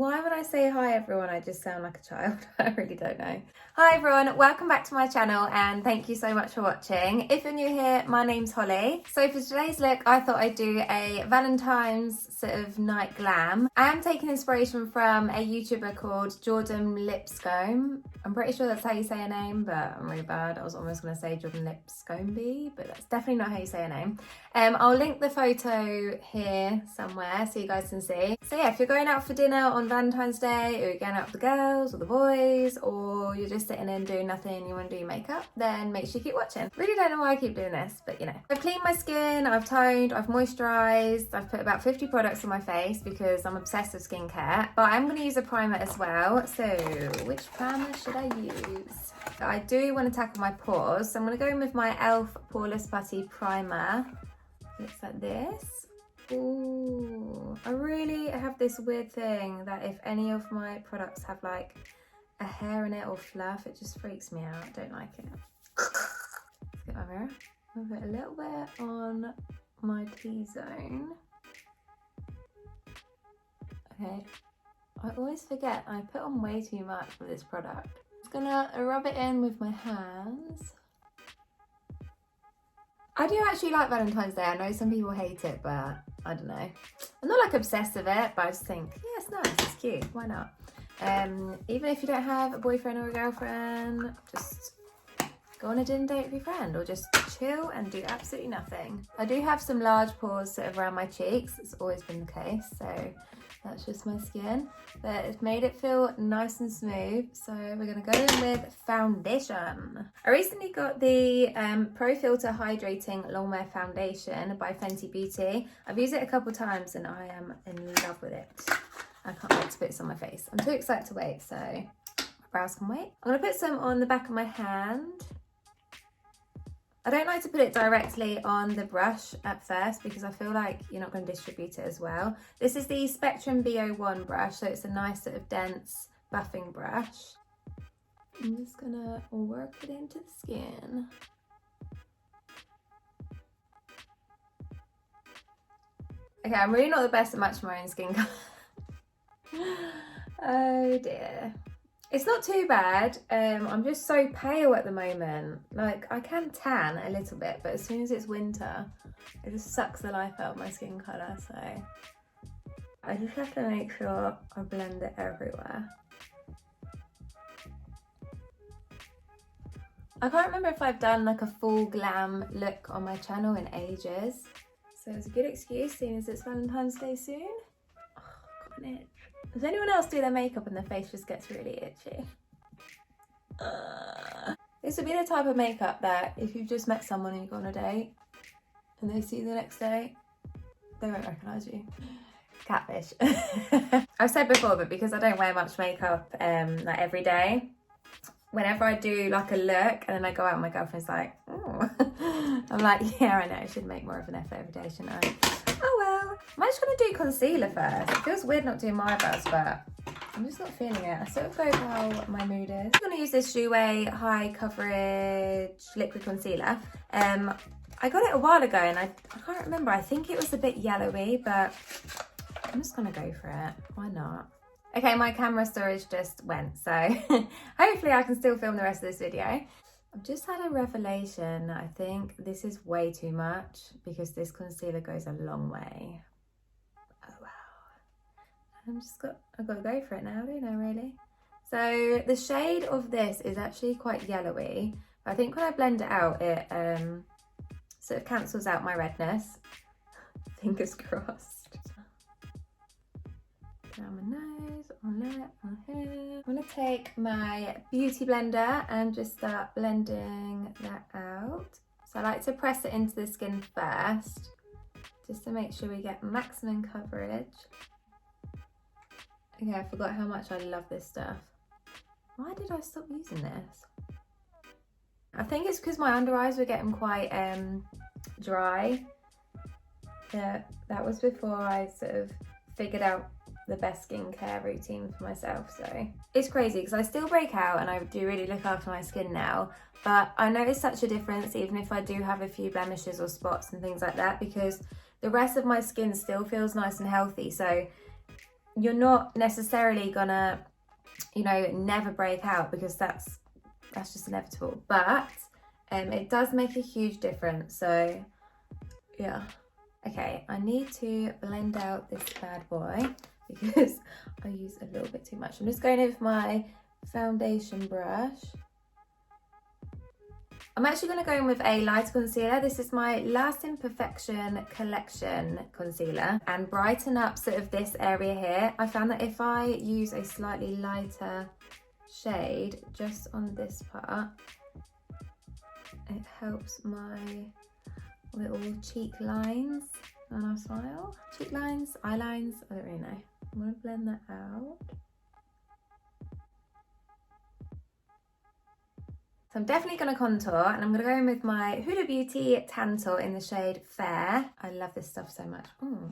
Why would I say hi everyone? I just sound like a child. I really don't know. Hi everyone, welcome back to my channel and thank you so much for watching. If you're new here, my name's Holly. So for today's look, I thought I'd do a Valentine's sort of night glam. I am taking inspiration from a YouTuber called Jordan Lipscombe. I'm pretty sure that's how you say her name, but I'm really bad. I was almost going to say Jordan Lipscombe, but that's definitely not how you say her name. I'll link the photo here somewhere so you guys can see. So yeah, if you're going out for dinner on Valentine's Day, or you're going out with the girls or the boys, or you're just sitting in doing nothing, you want to do your makeup, then make sure you keep watching. Really don't know why I keep doing this, but you know. I've cleaned my skin, I've toned, I've moisturised, I've put about 50 products on my face because I'm obsessed with skincare, but I'm going to use a primer as well. So which primer should I use? I do want to tackle my pores, so I'm going to go in with my e.l.f. Poreless Putty primer. Looks like this. Ooh, I really have this weird thing that if any of my products have like a hair in it or fluff, it just freaks me out. I don't like it. Let's get my mirror. I'll put a little bit on my T-zone. Okay, I always forget I put on way too much with this product. I'm just gonna rub it in with my hands. I do actually like Valentine's Day. I know some people hate it, but I don't know. I'm not like obsessed with it, but I just think, yeah, it's nice, it's cute, why not? Even if you don't have a boyfriend or a girlfriend, just go on a dinner date with your friend or just chill and do absolutely nothing. I do have some large pores sort of around my cheeks. It's always been the case, so that's just my skin. But it's made it feel nice and smooth, so we're gonna go in with foundation. I recently got the Pro Filter Hydrating Longwear Foundation by Fenty Beauty. I've used it a couple times and I am in love with it. I can't wait to put this on my face. I'm too excited to wait, so my brows can wait. I'm gonna put some on the back of my hand. I don't like to put it directly on the brush at first because I feel like you're not going to distribute it as well. This is the Spectrum BO1 brush, so it's a nice sort of dense buffing brush. I'm just going to work it into the skin. Okay, I'm really not the best at matching my own skin colour. Oh dear. It's not too bad. I'm just so pale at the moment. Like, I can tan a little bit, but as soon as it's winter, it just sucks the life out of my skin colour, so I just have to make sure I blend it everywhere. I can't remember if I've done like a full glam look on my channel in ages, so it's a good excuse seeing as it's Valentine's Day soon. Oh, I've got an itch. Does anyone else do their makeup and their face just gets really itchy? This would be the type of makeup that if you've just met someone and you go on a date and they see you the next day, they won't recognise you. Catfish. I've said before, but because I don't wear much makeup like every day, whenever I do like a look and then I go out and my girlfriend's like, oh, I'm like, yeah, I know, I should make more of an effort every day, shouldn't I? Oh well. I'm just going to do concealer first. It feels weird not doing my eyebrows, but I'm just not feeling it. I sort of go with how my mood is. I'm going to use this Jouer High Coverage Liquid Concealer. I got it a while ago and I can't remember. I think it was a bit yellowy, but I'm just going to go for it. Why not? Okay, my camera storage just went, so hopefully I can still film the rest of this video. I've just had a revelation. I think this is way too much because this concealer goes a long way. Oh wow. I've got to go for it now, don't I really? So the shade of this is actually quite yellowy. I think when I blend it out, it sort of cancels out my redness. Fingers crossed. Down my nose, on lip, on here. I'm going to take my beauty blender and just start blending that out. So I like to press it into the skin first, just to make sure we get maximum coverage. Okay, I forgot how much I love this stuff. Why did I stop using this? I think it's because my under eyes were getting quite dry. Yeah, that was before I sort of figured out the best skincare routine for myself. So it's crazy because I still break out and I do really look after my skin now, but I notice such a difference even if I do have a few blemishes or spots and things like that, because the rest of my skin still feels nice and healthy. So you're not necessarily gonna, you know, never break out, because that's just inevitable, but it does make a huge difference. So yeah. Okay, I need to blend out this bad boy because I use a little bit too much. I'm just going in with my foundation brush. I'm actually going to go in with a lighter concealer. This is my Lasting Perfection Collection concealer, and brighten up sort of this area here. I found that if I use a slightly lighter shade just on this part, it helps my little cheek lines on our smile. Cheek lines, eye lines, I don't really know. I'm going to blend that out. So I'm definitely going to contour, and I'm going to go in with my Huda Beauty Tantal in the shade Fair. I love this stuff so much.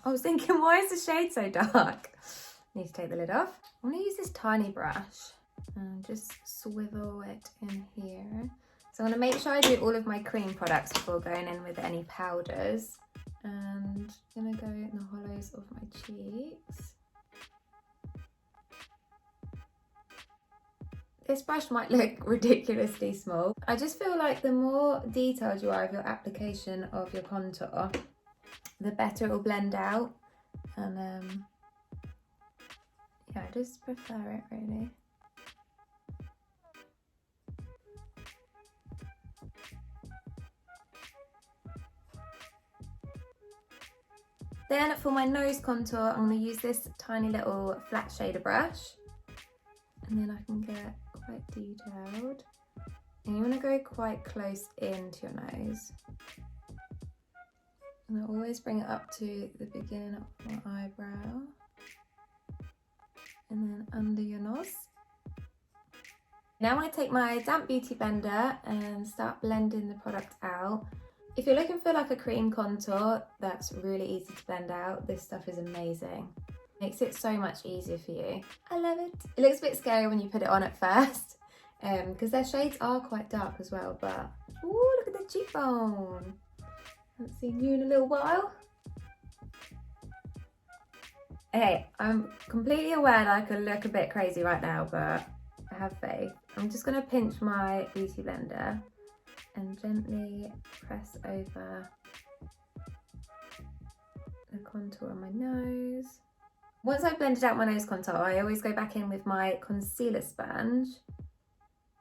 I was thinking, why is the shade so dark? Need to take the lid off. I'm going to use this tiny brush and just swivel it in here. So I'm going to make sure I do all of my cream products before going in with any powders. And I'm going to go in the hollows of my cheeks. This brush might look ridiculously small. I just feel like the more detailed you are of your application of your contour, the better it will blend out. And yeah, I just prefer it really. Then for my nose contour, I'm going to use this tiny little flat shader brush. And then I can get quite detailed. And you want to go quite close into your nose. And I always bring it up to the beginning of my eyebrow. And then under your nose. Now I'm going to take my damp beauty blender and start blending the product out. If you're looking for like a cream contour that's really easy to blend out, this stuff is amazing. Makes it so much easier for you. I love it. It looks a bit scary when you put it on at first, because their shades are quite dark as well, but ooh, look at the cheekbone. Haven't seen you in a little while. Okay, I'm completely aware that I could look a bit crazy right now, but I have faith. I'm just gonna pinch my beauty blender and gently press over the contour on my nose. Once I've blended out my nose contour, I always go back in with my concealer sponge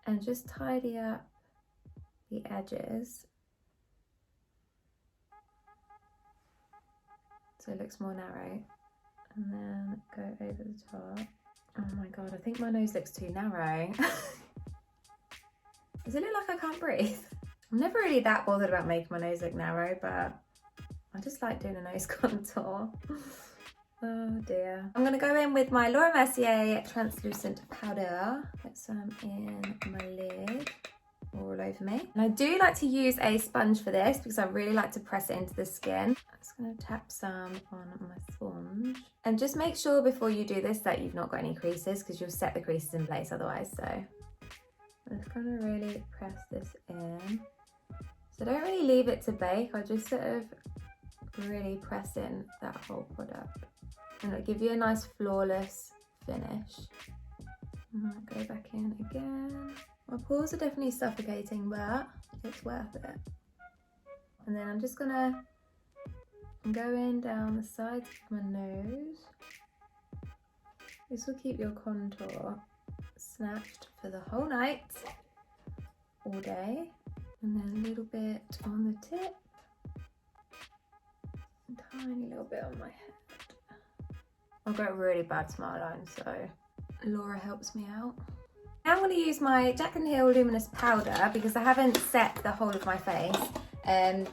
and just tidy up the edges so it looks more narrow, and then go over the top. Oh my god, I think my nose looks too narrow. Does it look like I can't breathe? I'm never really that bothered about making my nose look narrow, but I just like doing a nose contour. Oh dear. I'm going to go in with my Laura Mercier translucent powder. Get some in my lid, all over me. And I do like to use a sponge for this because I really like to press it into the skin. I'm just going to tap some on my sponge. And just make sure before you do this that you've not got any creases, because you'll set the creases in place otherwise. So I'm just going to really press this in. So don't really leave it to bake. I just sort of really press in that whole product. And it'll give you a nice flawless finish. And go back in again. My pores are definitely suffocating, but it's worth it. And then I'm just gonna go in down the sides of my nose. This will keep your contour snatched for the whole night, all day. And then a little bit on the tip. A tiny little bit on my head. I've got a really bad smile line, so Laura helps me out. Now I'm going to use my Jack & Hill Luminous Powder because I haven't set the whole of my face,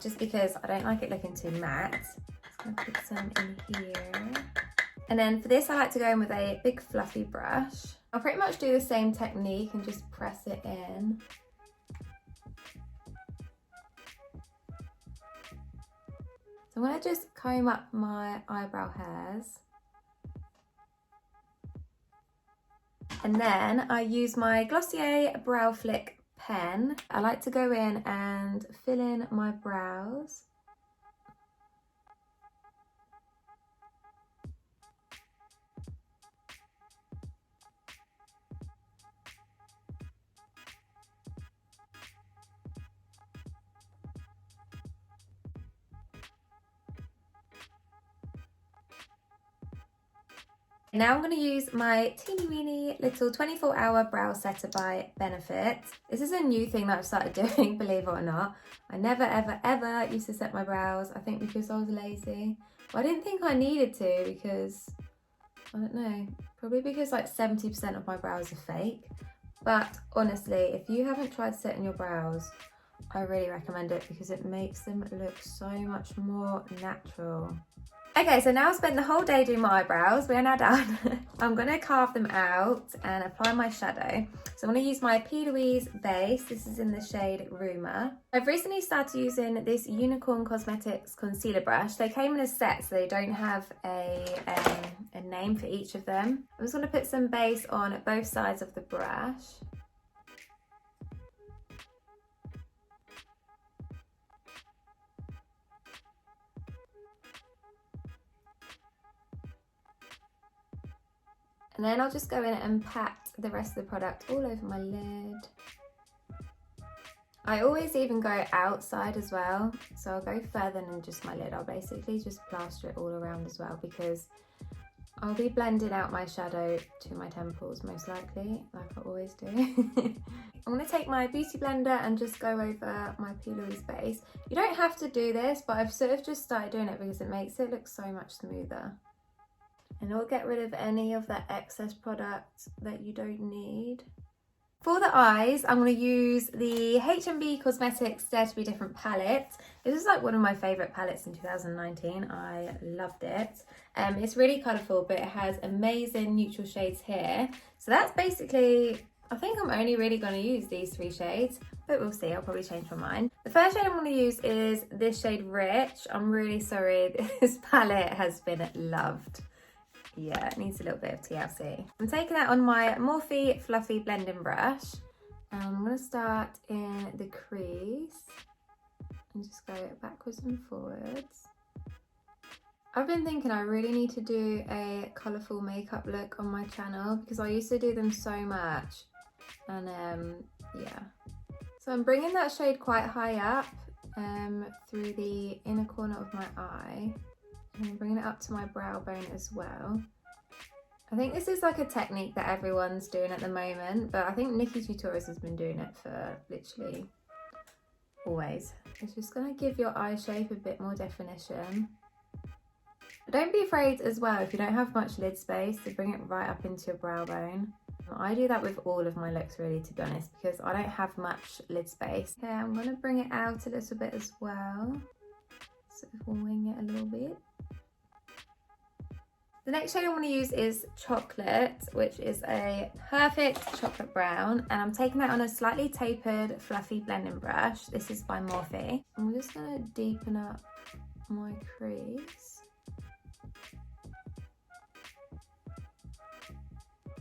just because I don't like it looking too matte. Just going to put some in here. And then for this I like to go in with a big fluffy brush. I'll pretty much do the same technique and just press it in. So I'm going to just comb up my eyebrow hairs. And then I use my Glossier Brow Flick pen. I like to go in and fill in my brows. Now I'm going to use my teeny weeny little 24-hour brow setter by Benefit. This is a new thing that I've started doing, believe it or not. I never ever ever used to set my brows, I think because I was lazy. Well, I didn't think I needed to because, I don't know, probably because like 70% of my brows are fake. But honestly, if you haven't tried setting your brows, I really recommend it because it makes them look so much more natural. Okay, so now I've spent the whole day doing my eyebrows. We are now done. I'm going to carve them out and apply my shadow. So I'm going to use my P. Louise base. This is in the shade Rumour. I've recently started using this Unicorn Cosmetics concealer brush. They came in a set, so they don't have a name for each of them. I'm just going to put some base on both sides of the brush. And then I'll just go in and pat the rest of the product all over my lid. I always even go outside as well, so I'll go further than just my lid. I'll basically just plaster it all around as well because I'll be blending out my shadow to my temples most likely, like I always do. I'm going to take my beauty blender and just go over my P. Louise base. You don't have to do this, but I've sort of just started doing it because it makes it look so much smoother. And it'll get rid of any of that excess product that you don't need. For the eyes, I'm going to use the H&B Cosmetics Dare to Be Different palette. This is like one of my favourite palettes in 2019. I loved it. It's really colourful, but it has amazing neutral shades here. So that's basically, I think I'm only really going to use these 3 shades, but we'll see. I'll probably change my mind. The first shade I'm going to use is this shade Rich. I'm really sorry, this palette has been loved. Yeah, it needs a little bit of TLC. I'm taking that on my Morphe Fluffy Blending Brush. And I'm going to start in the crease and just go backwards and forwards. I've been thinking I really need to do a colourful makeup look on my channel because I used to do them so much. And yeah. So I'm bringing that shade quite high up through the inner corner of my eye. And I'm bringing it up to my brow bone as well. I think this is like a technique that everyone's doing at the moment, but I think Nikki Tutorials has been doing it for literally always. It's just going to give your eye shape a bit more definition. But don't be afraid as well, if you don't have much lid space, to bring it right up into your brow bone. I do that with all of my looks really, to be honest, because I don't have much lid space. Okay, I'm going to bring it out a little bit as well. Sort of wing it a little bit. The next shade I want to use is Chocolate, which is a perfect chocolate brown, and I'm taking that on a slightly tapered fluffy blending brush. This is by Morphe. I'm just going to deepen up my crease.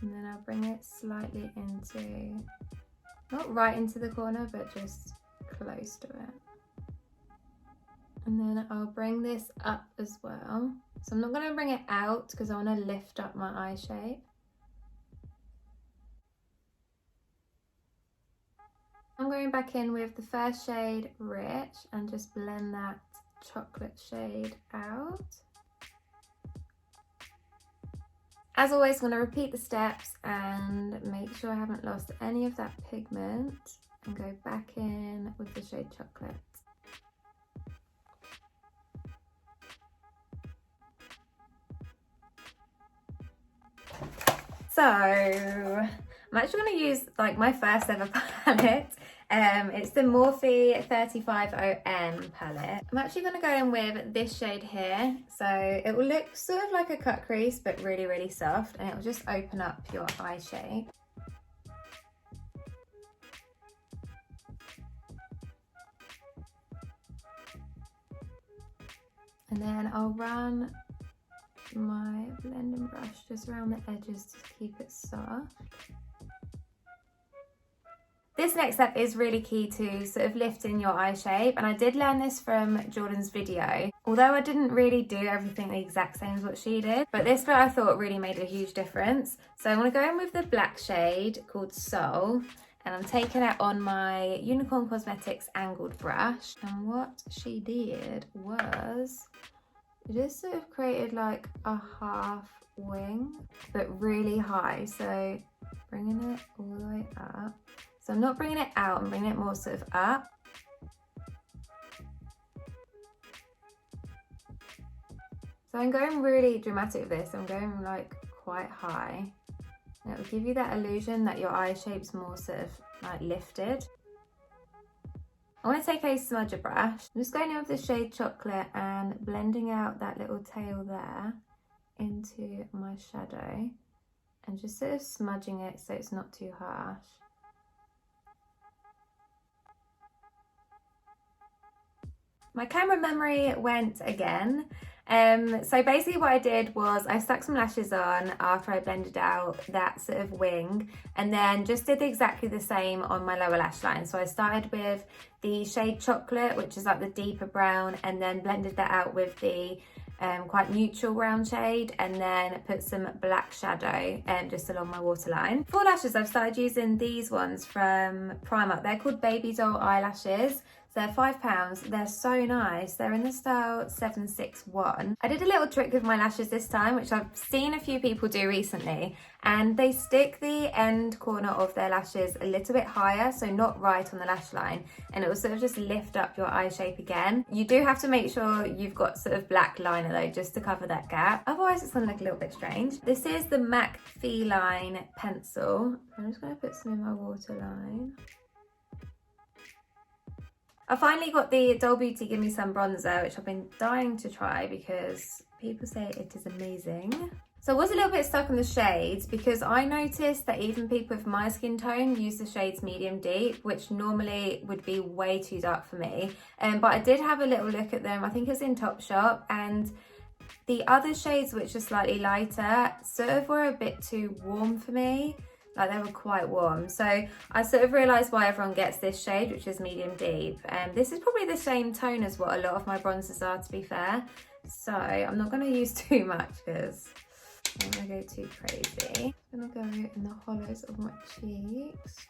And then I'll bring it slightly into, not right into the corner, but just close to it. And then I'll bring this up as well. So I'm not going to bring it out because I want to lift up my eye shape. I'm going back in with the first shade Rich and just blend that chocolate shade out. As always, I'm going to repeat the steps and make sure I haven't lost any of that pigment and go back in with the shade Chocolate. So I'm actually going to use like my first ever palette. It's the Morphe 350M palette. I'm actually going to go in with this shade here. So it will look sort of like a cut crease, but really, really soft, and it will just open up your eye shape. And then I'll run my blending brush just around the edges to keep it soft. This next step is really key to sort of lifting your eye shape, and I did learn this from Jordan's video, although I didn't really do everything the exact same as what she did, but this bit I thought really made a huge difference. So I'm going to go in with the black shade called Soul, and I'm taking it on my Unicorn Cosmetics angled brush, and what she did was it just sort of created like a half wing, but really high. So bringing it all the way up. So I'm not bringing it out, I'm bringing it more sort of up. So I'm going really dramatic with this. I'm going like quite high. And it will give you that illusion that your eye shape's more sort of like lifted. I want to take a smudger brush. I'm just going in with the shade Chocolate and blending out that little tail there into my shadow and just sort of smudging it so it's not too harsh. My camera memory went again. So basically what I did was I stuck some lashes on after I blended out that sort of wing, and then just did exactly the same on my lower lash line. So I started with the shade Chocolate, which is like the deeper brown, and then blended that out with the quite neutral brown shade, and then put some black shadow just along my waterline. For lashes, I've started using these ones from Primark. They're called Baby Doll eyelashes. So they're £5. They're so nice. They're in the style 761. I did a little trick with my lashes this time, which I've seen a few people do recently, and they stick the end corner of their lashes a little bit higher, so not right on the lash line, and it will sort of just lift up your eye shape again. You do have to make sure you've got sort of black liner though, just to cover that gap. Otherwise it's gonna look a little bit strange. This is the MAC Feline pencil. I'm just gonna put some in my waterline. I finally got the Doll Beauty Give Me Some bronzer, which I've been dying to try because people say it is amazing. So I was a little bit stuck on the shades because I noticed that even people with my skin tone use the shades medium deep, which normally would be way too dark for me. But I did have a little look at them. I think it was in Topshop, and the other shades, which are slightly lighter, sort of were a bit too warm for me. Like they were quite warm. So I sort of realised why everyone gets this shade, which is medium deep. And this is probably the same tone as what a lot of my bronzers are, to be fair. So I'm not going to use too much because I don't want to go too crazy. I'm going to go in the hollows of my cheeks.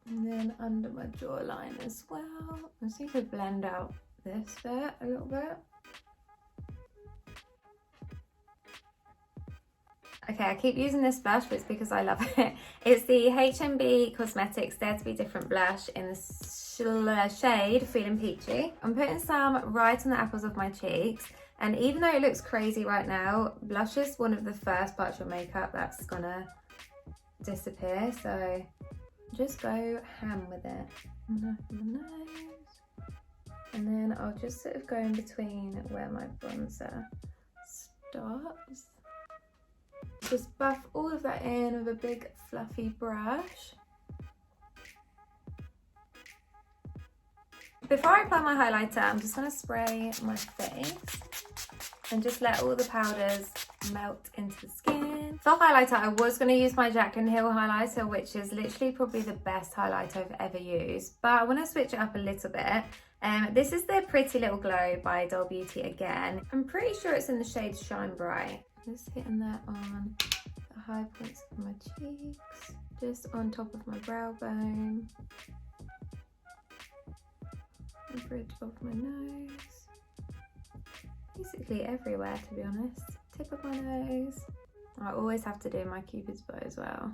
And then under my jawline as well. I just need to blend out this bit a little bit. Okay, I keep using this blush, but it's because I love it. It's the HMB Cosmetics Dare to Be Different blush in the shade Feeling Peachy. I'm putting some right on the apples of my cheeks. And even though it looks crazy right now, blush is one of the first parts of makeup that's gonna disappear. So just go ham with it. My nose. And then I'll just sort of go in between where my bronzer starts. Just buff all of that in with a big fluffy brush. Before I apply my highlighter, I'm just going to spray my face and just let all the powders melt into the skin. For highlighter, I was going to use my Jaclyn Hill highlighter, which is literally probably the best highlighter I've ever used, but I want to switch it up a little bit. This is the Pretty Little Glow by Doll Beauty again. I'm pretty sure it's in the shade Shine Bright. Just hitting that on the high points of my cheeks, just on top of my brow bone, the bridge of my nose, basically everywhere, to be honest. Tip of my nose. I always have to do my Cupid's bow as well.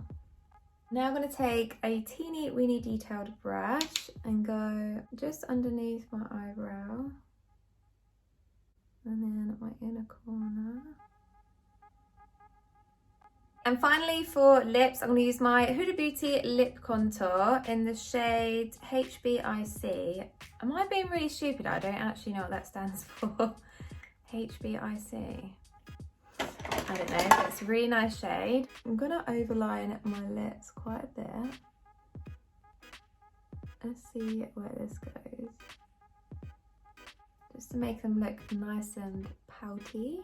Now I'm going to take a teeny weeny detailed brush and go just underneath my eyebrow and then my inner corner. And finally for lips, I'm going to use my Huda Beauty Lip Contour in the shade HBIC. Am I being really stupid? I don't actually know what that stands for. HBIC. I don't know, but it's a really nice shade. I'm going to overline my lips quite a bit. Let's see where this goes. Just to make them look nice and pouty.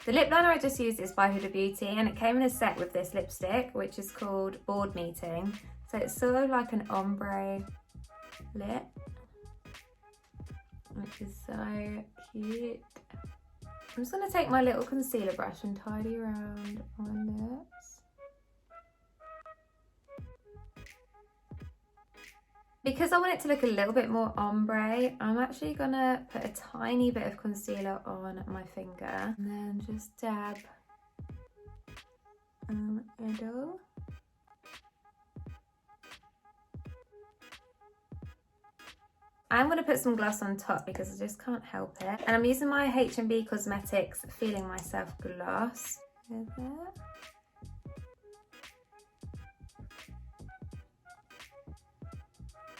The lip liner I just used is by Huda Beauty, and it came in a set with this lipstick, which is called Board Meeting. So it's sort of like an ombre lip. which is so cute. I'm just going to take my little concealer brush and tidy around my lips. Because I want it to look a little bit more ombre, I'm actually going to put a tiny bit of concealer on my finger and then just dab middle. I'm going to put some gloss on top because I just can't help it. And I'm using my H&B Cosmetics Feeling Myself gloss with it.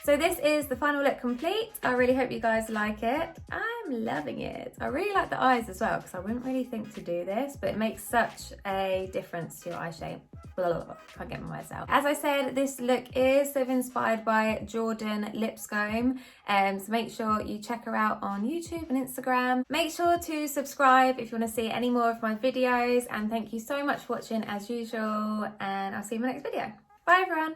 So this is the final look complete. I really hope you guys like it. I'm loving it. I really like the eyes as well because I wouldn't really think to do this, but it makes such a difference to your eye shape. Can't get my words out. As I said, this look is sort of inspired by Jordan Lipscombe. So make sure you check her out on YouTube and Instagram. Make sure to subscribe if you want to see any more of my videos. And thank you so much for watching as usual. And I'll see you in my next video. Bye everyone.